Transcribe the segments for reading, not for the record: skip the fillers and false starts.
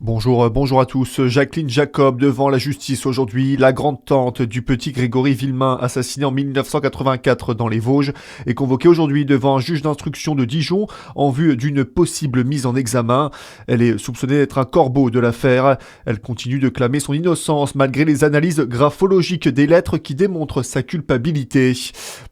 Bonjour à tous. Jacqueline Jacob devant la justice aujourd'hui. La grande-tante du petit Grégory Villemain, assassiné en 1984 dans les Vosges, est convoquée aujourd'hui devant un juge d'instruction de Dijon en vue d'une possible mise en examen. Elle est soupçonnée d'être un corbeau de l'affaire. Elle continue de clamer son innocence malgré les analyses graphologiques des lettres qui démontrent sa culpabilité.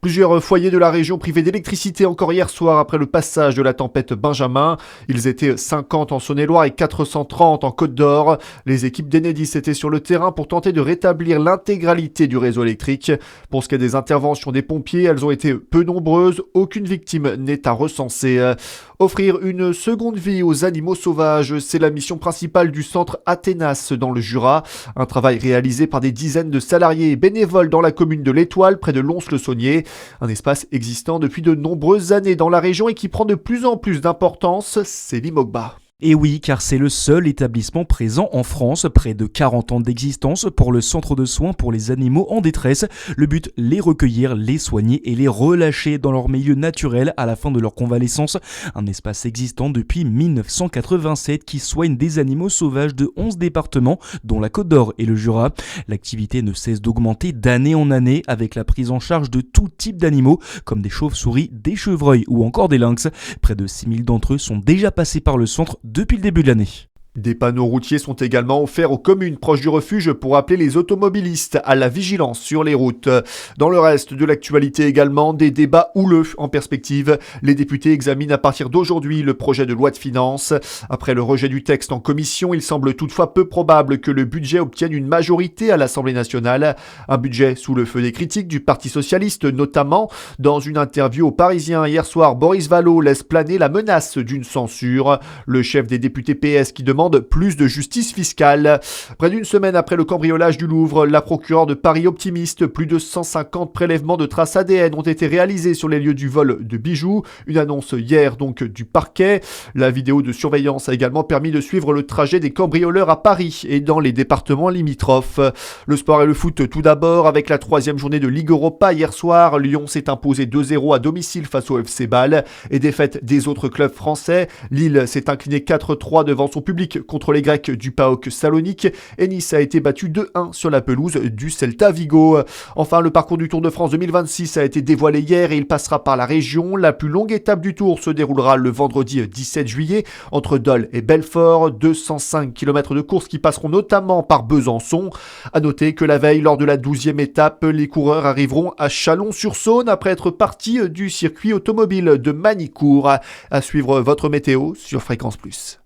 Plusieurs foyers de la région privés d'électricité encore hier soir après le passage de la tempête Benjamin. Ils étaient 50 en Saône-et-Loire et 430 en Côte d'Or. Les équipes d'Enedis étaient sur le terrain pour tenter de rétablir l'intégralité du réseau électrique. Pour ce qui est des interventions des pompiers, elles ont été peu nombreuses. Aucune victime n'est à recenser. Offrir une seconde vie aux animaux sauvages, c'est la mission principale du centre Athénas dans le Jura. Un travail réalisé par des dizaines de salariés et bénévoles dans la commune de l'Étoile, près de Lons-le-Saunier. Un espace existant depuis de nombreuses années dans la région et qui prend de plus en plus d'importance, c'est l'Imogba. Et oui, car c'est le seul établissement présent en France, près de 40 ans d'existence pour le centre de soins pour les animaux en détresse. Le but, les recueillir, les soigner et les relâcher dans leur milieu naturel à la fin de leur convalescence. Un espace existant depuis 1987 qui soigne des animaux sauvages de 11 départements, dont la Côte d'Or et le Jura. L'activité ne cesse d'augmenter d'année en année avec la prise en charge de tout type d'animaux, comme des chauves-souris, des chevreuils ou encore des lynx. Près de 6000 d'entre eux sont déjà passés par le centre depuis le début de l'année. Des panneaux routiers sont également offerts aux communes proches du refuge pour appeler les automobilistes à la vigilance sur les routes. Dans le reste de l'actualité également, des débats houleux en perspective. Les députés examinent à partir d'aujourd'hui le projet de loi de finances. Après le rejet du texte en commission, il semble toutefois peu probable que le budget obtienne une majorité à l'Assemblée nationale. Un budget sous le feu des critiques du Parti socialiste notamment. Dans une interview aux Parisiens hier soir, Boris Vallaud laisse planer la menace d'une censure. Le chef des députés PS qui demande plus de justice fiscale. Près d'une semaine après le cambriolage du Louvre, la procureure de Paris optimiste. Plus de 150 prélèvements de traces ADN ont été réalisés sur les lieux du vol de bijoux. Une annonce hier donc du parquet. La vidéo de surveillance a également permis de suivre le trajet des cambrioleurs à Paris et dans les départements limitrophes. Le sport et le foot tout d'abord avec la 3e journée de Ligue Europa hier soir. Lyon s'est imposé 2-0 à domicile face au FC Bâle et défaite des autres clubs français. Lille s'est incliné 4-3 devant son public contre les Grecs du PAOK Salonique et Nice a été battu 2-1 sur la pelouse du Celta Vigo. Enfin, le parcours du Tour de France 2026 a été dévoilé hier et il passera par la région. La plus longue étape du Tour se déroulera le vendredi 17 juillet entre Dole et Belfort. 205 km de course qui passeront notamment par Besançon. À noter que la veille, lors de la 12e étape, les coureurs arriveront à Chalon-sur-Saône après être partis du circuit automobile de Manicourt. À suivre votre météo sur Fréquence Plus.